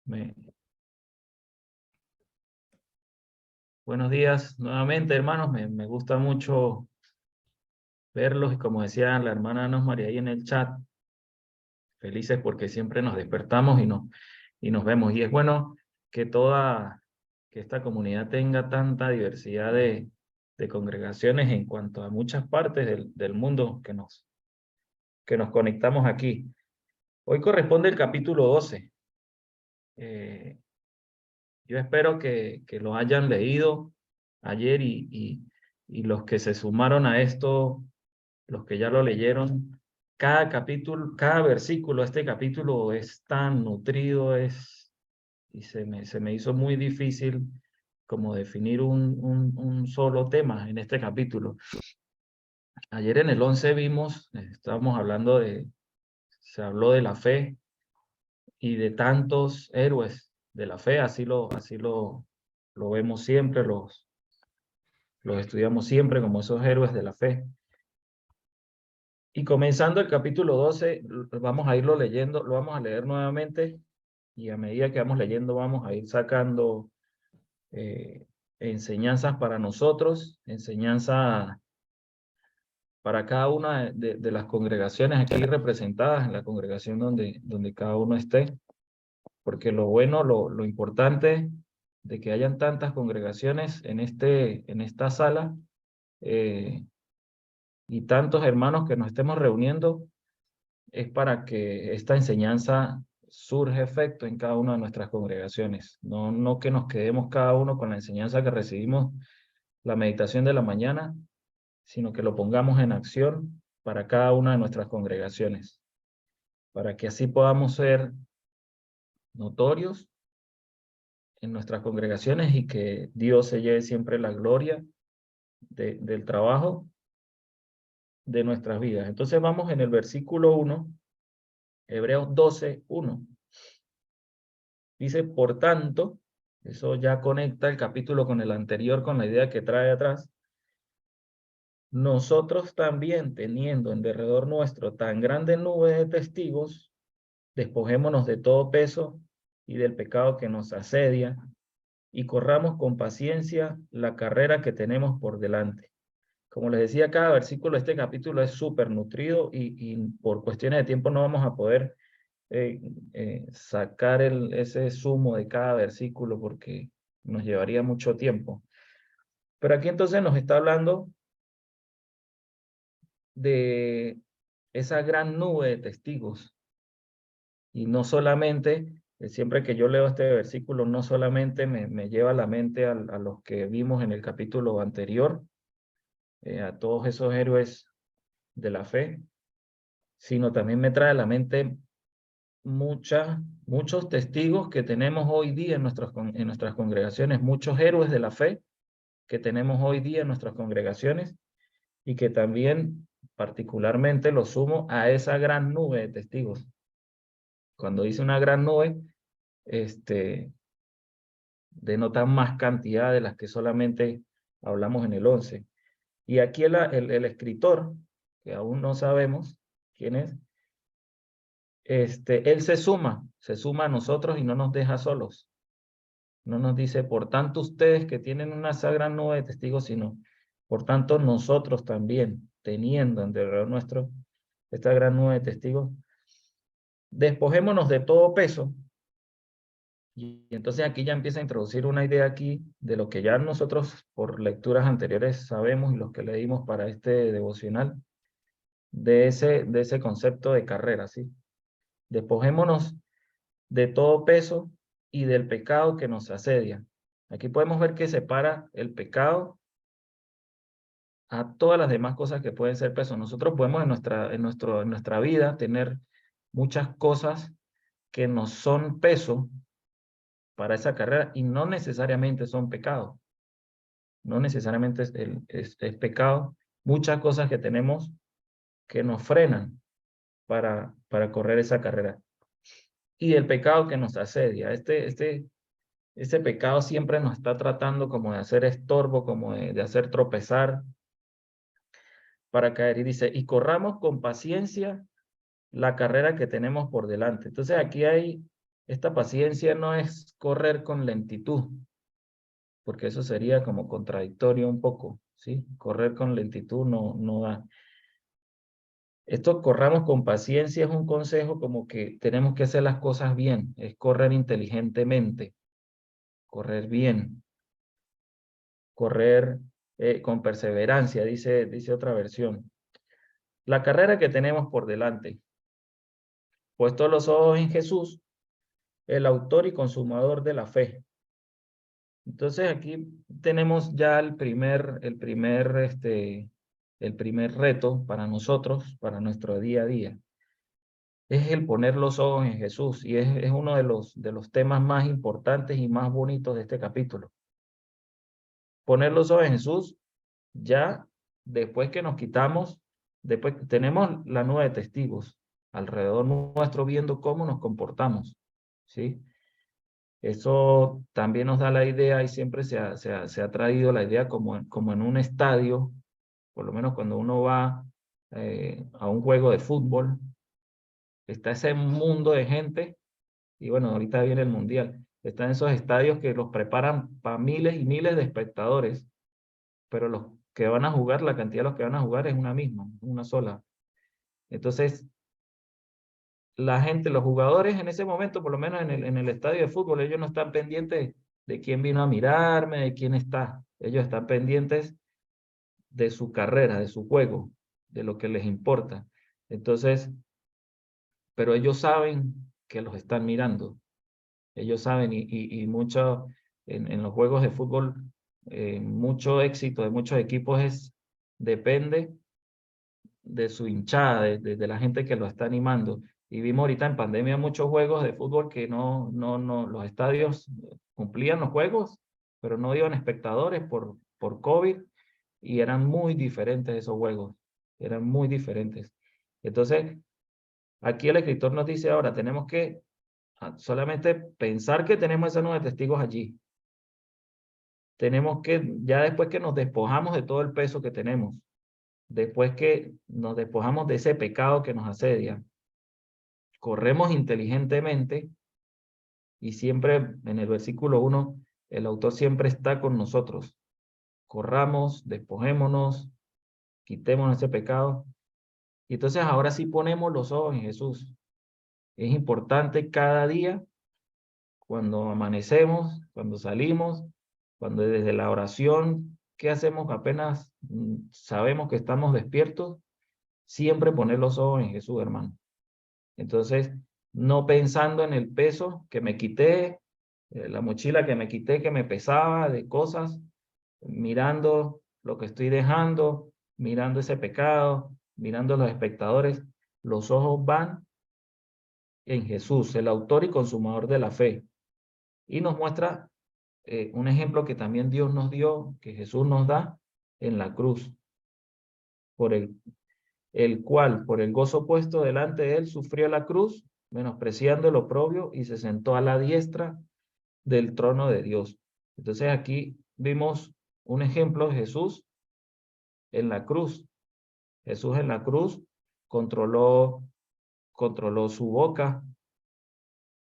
Me- Buenos días nuevamente, hermanos. Me gusta mucho verlos y como decía la hermana Nos María ahí en el chat, felices porque siempre nos despertamos y nos vemos. Y es bueno que que esta comunidad tenga tanta diversidad de congregaciones en cuanto a muchas partes del mundo que nos conectamos aquí. Hoy corresponde el capítulo 12. Eh, yo espero que lo hayan leído ayer y los que se sumaron a esto, los que ya lo leyeron, cada capítulo, cada versículo, este capítulo es tan nutrido, y se me hizo muy difícil como definir un solo tema en este capítulo. Ayer en el 11 vimos, estábamos hablando se habló de la fe y de tantos héroes de la fe, lo vemos siempre, los estudiamos siempre como esos héroes de la fe. Y comenzando el capítulo 12, vamos a irlo leyendo, lo vamos a leer nuevamente y a medida que vamos leyendo vamos a ir sacando enseñanzas para nosotros, enseñanza para cada una de las congregaciones aquí representadas en la congregación donde cada uno esté, porque lo bueno, lo importante de que hayan tantas congregaciones en esta sala eh, y tantos hermanos que nos estemos reuniendo, es para que esta enseñanza surja efecto en cada una de nuestras congregaciones. No que nos quedemos cada uno con la enseñanza que recibimos, la meditación de la mañana, sino que lo pongamos en acción para cada una de nuestras congregaciones, para que así podamos ser notorios en nuestras congregaciones y que Dios se lleve siempre la gloria del trabajo de nuestras vidas. Entonces vamos en el versículo 1, Hebreos 12, 1. Dice, por tanto, eso ya conecta el capítulo con el anterior, con la idea que trae atrás. Nosotros también, teniendo en derredor nuestro tan grande nube de testigos, despojémonos de todo peso y del pecado que nos asedia, y corramos con paciencia la carrera que tenemos por delante. Como les decía, cada versículo de este capítulo es súper nutrido y por cuestiones de tiempo no vamos a poder sacar ese sumo de cada versículo porque nos llevaría mucho tiempo. Pero aquí entonces nos está hablando de esa gran nube de testigos. Y no solamente, siempre que yo leo este versículo, no solamente me lleva a la mente a los que vimos en el capítulo anterior, a todos esos héroes de la fe, sino también me trae a la mente muchos testigos que tenemos hoy día en nuestras congregaciones, muchos héroes de la fe que tenemos hoy día en nuestras congregaciones y que también particularmente lo sumo a esa gran nube de testigos. Cuando dice una gran nube, denotan más cantidad de las que solamente hablamos en el 11. Y aquí el escritor, que aún no sabemos quién es, él se suma a nosotros y no nos deja solos. No nos dice, por tanto ustedes que tienen una gran nube de testigos, sino, por tanto nosotros también, teniendo en derredor nuestro esta gran nube de testigos, despojémonos de todo peso. Y entonces aquí ya empieza a introducir una idea aquí de lo que ya nosotros por lecturas anteriores sabemos y los que leímos para este devocional, de ese concepto de carrera, ¿sí? Despojémonos de todo peso y del pecado que nos asedia. Aquí podemos ver que separa el pecado a todas las demás cosas que pueden ser peso. Nosotros podemos en nuestra vida tener muchas cosas que nos son peso para esa carrera y no necesariamente son pecado. No necesariamente es pecado. Muchas cosas que tenemos que nos frenan para correr esa carrera. Y el pecado que nos asedia. Este pecado siempre nos está tratando como de hacer estorbo, como de hacer tropezar para caer. Y dice, y corramos con paciencia la carrera que tenemos por delante. Entonces aquí hay Esta paciencia no es correr con lentitud, porque eso sería como contradictorio un poco, ¿sí? Correr con lentitud no da. Esto corramos con paciencia es un consejo como que tenemos que hacer las cosas bien, es correr inteligentemente, correr bien, correr con perseverancia, dice otra versión. La carrera que tenemos por delante, puestos los ojos en Jesús, el autor y consumador de la fe. Entonces aquí tenemos ya el primer reto para nosotros, para nuestro día a día. Es el poner los ojos en Jesús y es uno de los temas más importantes y más bonitos de este capítulo. Poner los ojos en Jesús ya después que nos quitamos, después tenemos la nube de testigos alrededor nuestro viendo cómo nos comportamos, ¿sí? Eso también nos da la idea y siempre se ha traído la idea como en un estadio, por lo menos cuando uno va a un juego de fútbol, está ese mundo de gente, y bueno, ahorita viene el Mundial, están esos estadios que los preparan para miles y miles de espectadores, pero los que van a jugar, la cantidad de los que van a jugar es una misma, una sola. Entonces, la gente, los jugadores en ese momento, por lo menos en el estadio de fútbol, ellos no están pendientes de quién vino a mirarme, de quién está. Ellos están pendientes de su carrera, de su juego, de lo que les importa. Entonces, pero ellos saben que los están mirando. Ellos saben y mucho en los juegos de fútbol, mucho éxito de muchos equipos depende de su hinchada, de la gente que lo está animando. Y vimos ahorita en pandemia muchos juegos de fútbol que los estadios cumplían los juegos, pero no iban espectadores por COVID y eran muy diferentes esos juegos, eran muy diferentes. Entonces, aquí el escritor nos dice ahora, tenemos que solamente pensar que tenemos esa nube de testigos allí. Tenemos que, ya después que nos despojamos de todo el peso que tenemos, después que nos despojamos de ese pecado que nos asedia, corremos inteligentemente y siempre en el versículo 1, el autor siempre está con nosotros. Corramos, despojémonos, quitemos ese pecado. Y entonces ahora sí ponemos los ojos en Jesús. Es importante cada día, cuando amanecemos, cuando salimos, cuando desde la oración, ¿qué hacemos apenas sabemos que estamos despiertos? Siempre poner los ojos en Jesús, hermano. Entonces, no pensando en el peso que me quité, la mochila que me quité, que me pesaba de cosas, mirando lo que estoy dejando, mirando ese pecado, mirando a los espectadores, los ojos van en Jesús, el autor y consumador de la fe. Y nos muestra un ejemplo que también Dios nos dio, que Jesús nos da en la cruz, por el cual, por el gozo puesto delante de él, sufrió la cruz, menospreciando el oprobio, y se sentó a la diestra del trono de Dios. Entonces aquí vimos un ejemplo de Jesús en la cruz. Jesús en la cruz controló su boca.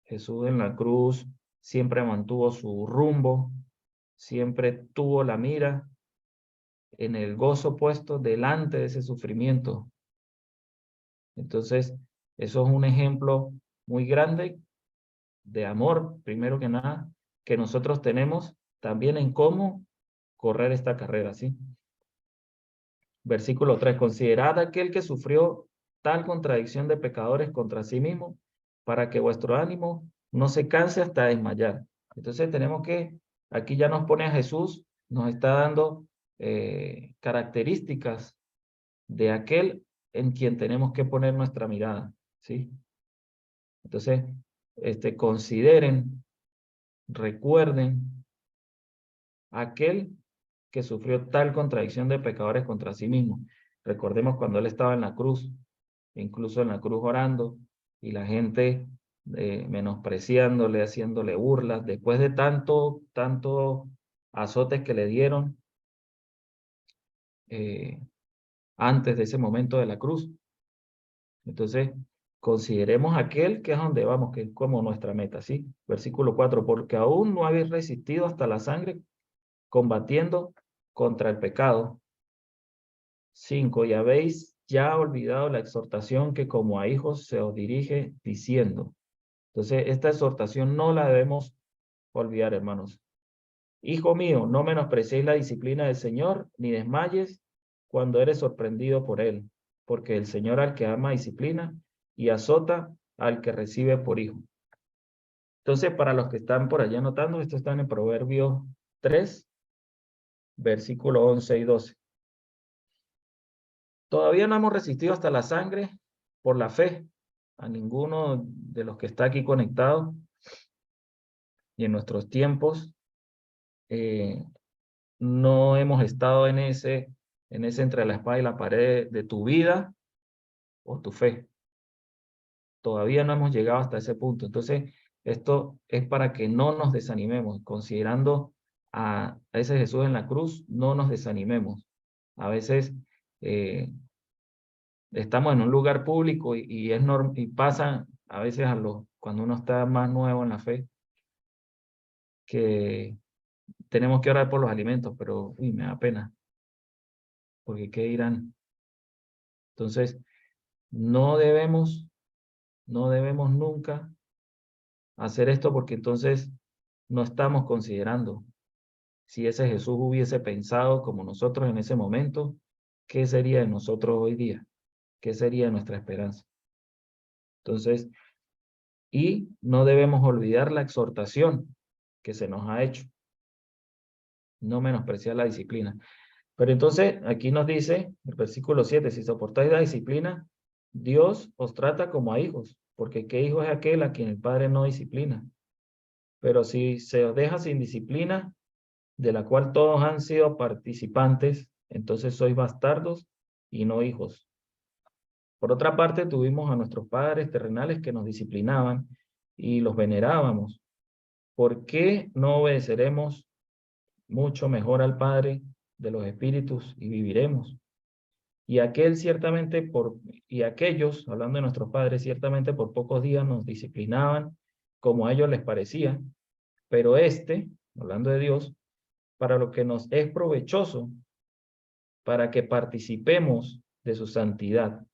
Jesús en la cruz siempre mantuvo su rumbo, siempre tuvo la mira en el gozo puesto delante de ese sufrimiento. Entonces, eso es un ejemplo muy grande de amor, primero que nada, que nosotros tenemos también en cómo correr esta carrera, ¿sí? Versículo 3, considerad aquel que sufrió tal contradicción de pecadores contra sí mismo, para que vuestro ánimo no se canse hasta desmayar. Entonces tenemos que, aquí ya nos pone a Jesús, nos está dando características de aquel en quien tenemos que poner nuestra mirada, ¿sí? Entonces, consideren, recuerden aquel que sufrió tal contradicción de pecadores contra sí mismo. Recordemos cuando él estaba en la cruz, incluso en la cruz orando, y la gente menospreciándole, haciéndole burlas, después de tanto azotes que le dieron antes de ese momento de la cruz. Entonces, consideremos aquel que es donde vamos, que es como nuestra meta, ¿sí? Versículo 4, porque aún no habéis resistido hasta la sangre, combatiendo contra el pecado. 5, y habéis ya olvidado la exhortación que como a hijos se os dirige diciendo. Entonces, esta exhortación no la debemos olvidar, hermanos. Hijo mío, no menospreciéis la disciplina del Señor, ni desmayes cuando eres sorprendido por él, porque el Señor al que ama disciplina y azota al que recibe por hijo. Entonces, para los que están por allá anotando, esto está en Proverbios 3, versículo 11 y 12. Todavía no hemos resistido hasta la sangre por la fe a ninguno de los que está aquí conectado, y en nuestros tiempos no hemos estado en ese entre la espada y la pared de tu vida o tu fe. Todavía no hemos llegado hasta ese punto. Entonces, esto es para que no nos desanimemos. Considerando a ese Jesús en la cruz, no nos desanimemos. A veces estamos en un lugar público y pasa a veces cuando uno está más nuevo en la fe, que tenemos que orar por los alimentos, pero me da pena, porque ¿qué dirán? Entonces, no debemos nunca hacer esto, porque entonces no estamos considerando si ese Jesús hubiese pensado como nosotros en ese momento, ¿qué sería de nosotros hoy día? ¿Qué sería nuestra esperanza? Entonces, y no debemos olvidar la exhortación que se nos ha hecho, no menospreciar la disciplina. Pero entonces, aquí nos dice, el versículo 7, si soportáis la disciplina, Dios os trata como a hijos, porque ¿qué hijo es aquel a quien el Padre no disciplina? Pero si se os deja sin disciplina, de la cual todos han sido participantes, entonces sois bastardos y no hijos. Por otra parte, tuvimos a nuestros padres terrenales que nos disciplinaban y los venerábamos. ¿Por qué no obedeceremos mucho mejor al Padre de los espíritus y viviremos? Y aquellos, hablando de nuestros padres, ciertamente por pocos días nos disciplinaban como a ellos les parecía, pero hablando de Dios, para lo que nos es provechoso, para que participemos de su santidad.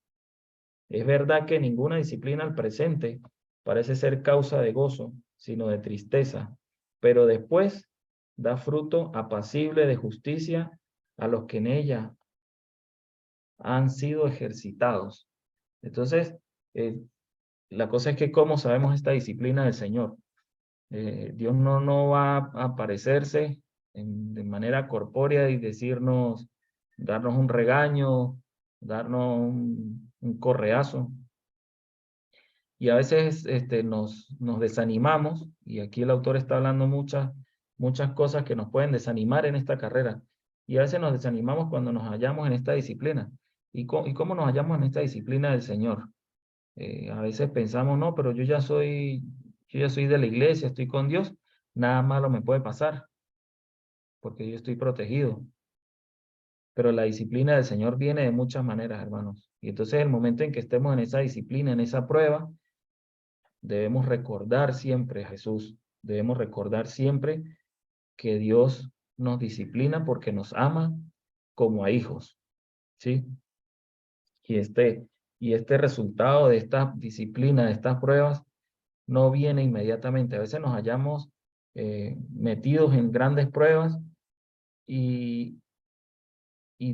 Es verdad que ninguna disciplina al presente parece ser causa de gozo, sino de tristeza, pero después da fruto apacible de justicia a los que en ella han sido ejercitados. Entonces, la cosa es que cómo sabemos esta disciplina del Señor. Dios no va a aparecerse de manera corpórea y darnos un regaño, darnos un correazo. Y a veces nos desanimamos, y aquí el autor está hablando muchas cosas que nos pueden desanimar en esta carrera. Y a veces nos desanimamos cuando nos hallamos en esta disciplina. ¿Y cómo nos hallamos en esta disciplina del Señor? A veces pensamos, no, pero yo ya soy de la iglesia, estoy con Dios, nada malo me puede pasar, porque yo estoy protegido. Pero la disciplina del Señor viene de muchas maneras, hermanos. Y entonces el momento en que estemos en esa disciplina, en esa prueba, debemos recordar siempre a Jesús. Debemos recordar siempre que Dios nos disciplina porque nos ama como a hijos, ¿sí? Y este resultado de esta disciplina, de estas pruebas, no viene inmediatamente. A veces nos hallamos metidos en grandes pruebas y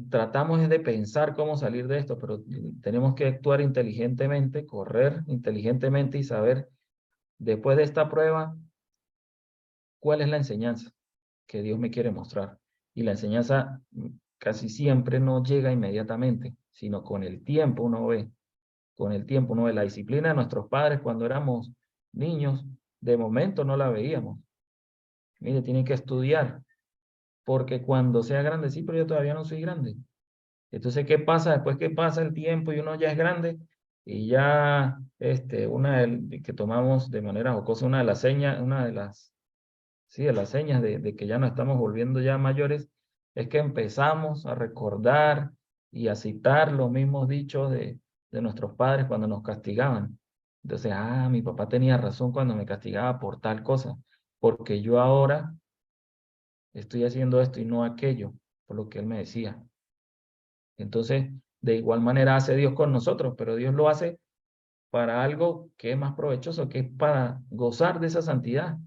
tratamos de pensar cómo salir de esto, pero tenemos que actuar inteligentemente, correr inteligentemente y saber, después de esta prueba, cuál es la enseñanza que Dios me quiere mostrar. Y la enseñanza casi siempre no llega inmediatamente, sino con el tiempo uno ve. Con el tiempo uno ve la disciplina de nuestros padres cuando éramos niños, de momento no la veíamos. Mire, tienen que estudiar, porque cuando sea grande, sí, pero yo todavía no soy grande. Entonces, ¿qué pasa? Después que pasa el tiempo y uno ya es grande, y ya que tomamos de manera jocosa, sí, de las señas de que ya nos estamos volviendo ya mayores, es que empezamos a recordar y a citar los mismos dichos de nuestros padres cuando nos castigaban. Entonces, mi papá tenía razón cuando me castigaba por tal cosa, porque yo ahora estoy haciendo esto y no aquello, por lo que él me decía. Entonces, de igual manera hace Dios con nosotros, pero Dios lo hace para algo que es más provechoso, que es para gozar de esa santidad.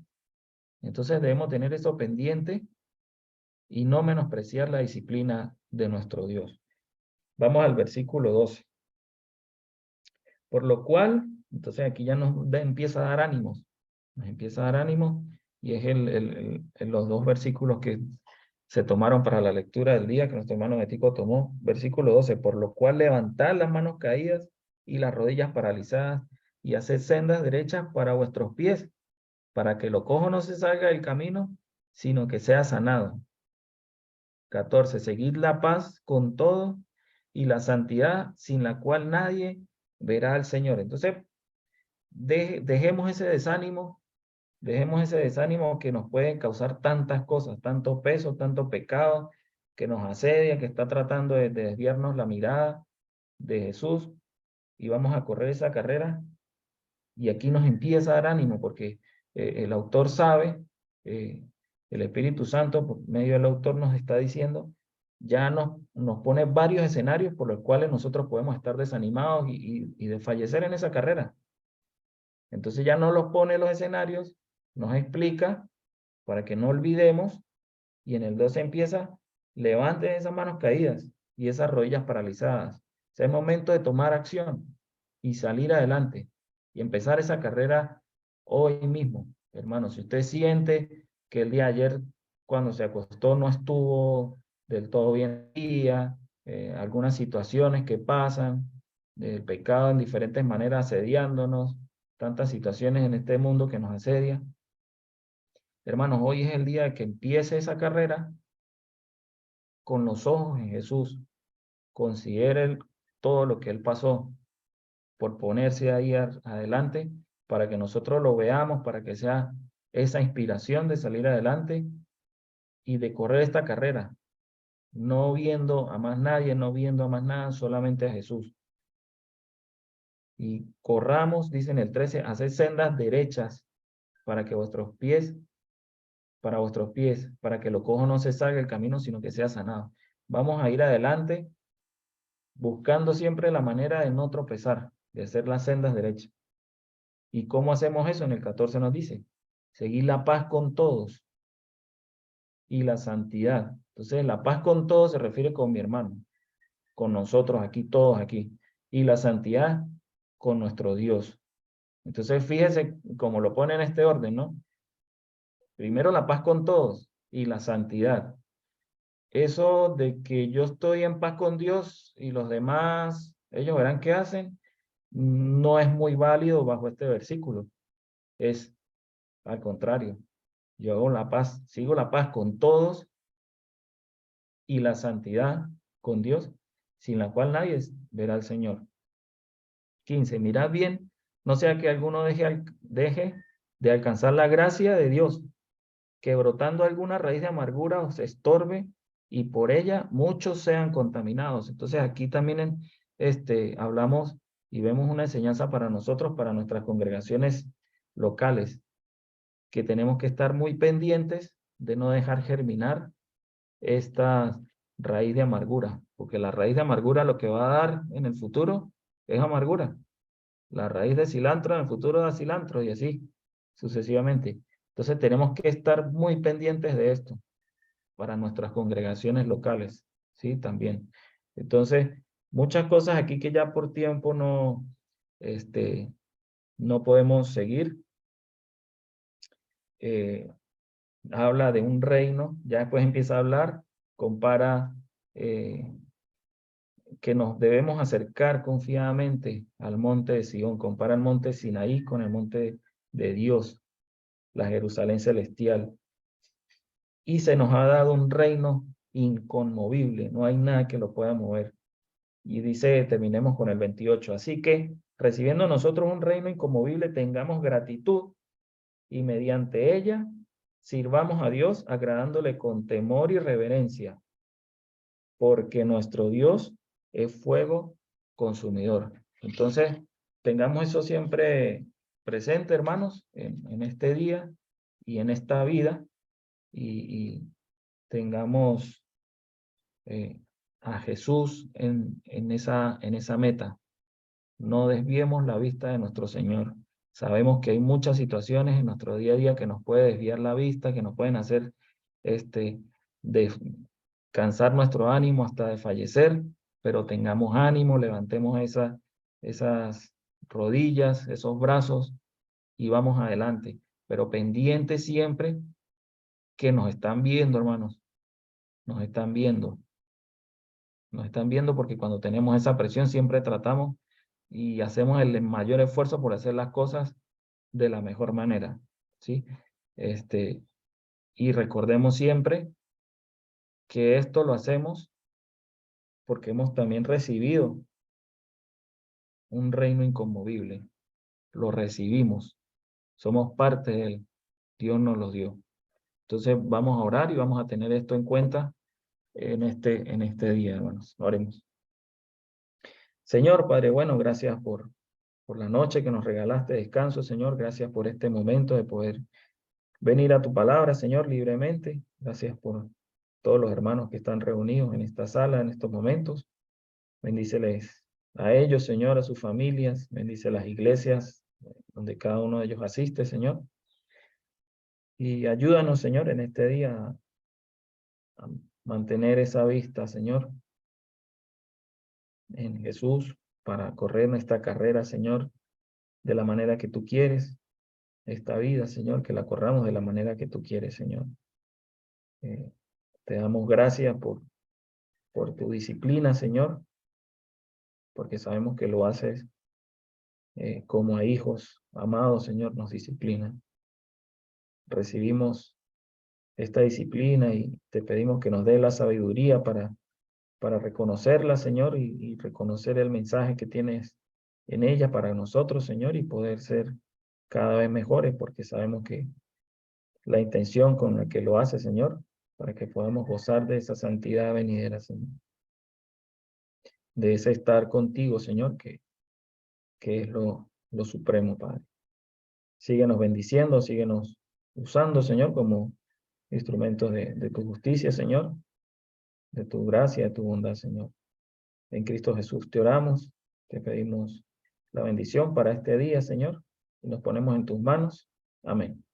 Entonces debemos tener eso pendiente y no menospreciar la disciplina de nuestro Dios. Vamos al versículo 12. Por lo cual, entonces aquí ya empieza a dar ánimos. Nos empieza a dar ánimos y es los dos versículos que se tomaron para la lectura del día que nuestro hermano Betico tomó. Versículo 12. Por lo cual levantad las manos caídas y las rodillas paralizadas y haced sendas derechas para vuestros pies, para que lo cojo no se salga del camino, sino que sea sanado. 14. Seguid la paz con todos y la santidad, sin la cual nadie verá al Señor. Entonces, dejemos ese desánimo que nos pueden causar tantas cosas, tanto peso, tanto pecado, que nos asedia, que está tratando de desviarnos la mirada de Jesús, y vamos a correr esa carrera. Y aquí nos empieza a dar ánimo, porque el autor sabe, el Espíritu Santo, por medio del autor, nos está diciendo, ya nos pone varios escenarios por los cuales nosotros podemos estar desanimados y desfallecer en esa carrera. Entonces ya no los pone los escenarios, nos explica para que no olvidemos, y en el 12 empieza, levanten esas manos caídas y esas rodillas paralizadas. Es momento de tomar acción y salir adelante y empezar esa carrera hoy mismo. Hermano, si usted siente que el día de ayer, cuando se acostó, no estuvo del todo bien el día, algunas situaciones que pasan, el pecado en diferentes maneras asediándonos, tantas situaciones en este mundo que nos asedia. Hermanos, hoy es el día de que empiece esa carrera con los ojos en Jesús. Considere todo lo que Él pasó por ponerse ahí adelante, para que nosotros lo veamos, para que sea esa inspiración de salir adelante y de correr esta carrera, no viendo a más nadie, no viendo a más nada, solamente a Jesús. Y corramos, dice en el 13, haced sendas derechas para que vuestros pies, para que lo cojo no se salga el camino, sino que sea sanado. Vamos a ir adelante, buscando siempre la manera de no tropezar, de hacer las sendas derechas. ¿Y cómo hacemos eso? En el 14 nos dice, seguir la paz con todos y la santidad. Entonces, la paz con todos se refiere con mi hermano, con nosotros aquí, todos aquí. Y la santidad con nuestro Dios. Entonces, fíjese cómo lo pone en este orden, ¿no? Primero la paz con todos y la santidad. Eso de que yo estoy en paz con Dios y los demás, ellos verán qué hacen, no es muy válido bajo este versículo. Es al contrario. Yo hago la paz, sigo la paz con todos y la santidad con Dios, sin la cual nadie verá al Señor. 15. Mirad bien, no sea que alguno deje de alcanzar la gracia de Dios, que brotando alguna raíz de amargura os estorbe y por ella muchos sean contaminados. Entonces aquí también hablamos y vemos una enseñanza para nosotros, para nuestras congregaciones locales, que tenemos que estar muy pendientes de no dejar germinar esta raíz de amargura, porque la raíz de amargura lo que va a dar en el futuro es amargura. La raíz de cilantro en el futuro da cilantro y así sucesivamente. Entonces tenemos que estar muy pendientes de esto para nuestras congregaciones locales, ¿sí? También. Entonces, muchas cosas aquí que ya por tiempo no podemos seguir. Habla de un reino, ya después empieza a hablar, compara que nos debemos acercar confiadamente al monte de Sion, compara el monte Sinaí con el monte de Dios, la Jerusalén celestial. Y se nos ha dado un reino inconmovible, no hay nada que lo pueda mover. Y dice, terminemos con el 28, así que recibiendo nosotros un reino inconmovible, tengamos gratitud y mediante ella sirvamos a Dios agradándole con temor y reverencia, porque nuestro Dios es fuego consumidor. Entonces, tengamos eso siempre presente, hermanos, en este día y en esta vida, y tengamos a Jesús en esa meta. No desviemos la vista de nuestro Señor. Sabemos que hay muchas situaciones en nuestro día a día que nos pueden desviar la vista, que nos pueden hacer de cansar nuestro ánimo hasta de fallecer, pero tengamos ánimo, levantemos esas rodillas, esos brazos y vamos adelante. Pero pendiente siempre que nos están viendo, hermanos. Nos están viendo. Nos están viendo porque cuando tenemos esa presión siempre tratamos y hacemos el mayor esfuerzo por hacer las cosas de la mejor manera, ¿sí? Y recordemos siempre que esto lo hacemos porque hemos también recibido un reino inconmovible. Lo recibimos, somos parte de él. Dios nos lo dio. Entonces vamos a orar y vamos a tener esto en cuenta en este día, hermanos. Oremos. Señor Padre, bueno, gracias por la noche que nos regalaste descanso, Señor. Gracias por este momento de poder venir a tu palabra, Señor, libremente. Gracias por todos los hermanos que están reunidos en esta sala en estos momentos. Bendíceles a ellos, Señor, a sus familias. Bendice las iglesias donde cada uno de ellos asiste, Señor. Y ayúdanos, Señor, en este día a mantener esa vista, Señor, en Jesús, para correr nuestra carrera, Señor, de la manera que tú quieres. Esta vida, Señor, que la corramos de la manera que tú quieres, Señor. Te damos gracias por tu disciplina, Señor, porque sabemos que lo haces como a hijos amados, Señor, nos disciplinan. Recibimos esta disciplina y te pedimos que nos dé la sabiduría para reconocerla, Señor, y reconocer el mensaje que tienes en ella para nosotros, Señor, y poder ser cada vez mejores, porque sabemos que la intención con la que lo hace, Señor, para que podamos gozar de esa santidad venidera, Señor. De ese estar contigo, Señor, que es lo supremo, Padre. Síguenos bendiciendo, síguenos usando, Señor, como instrumentos de tu justicia, Señor, de tu gracia, de tu bondad, Señor. En Cristo Jesús te oramos, te pedimos la bendición para este día, Señor, y nos ponemos en tus manos. Amén.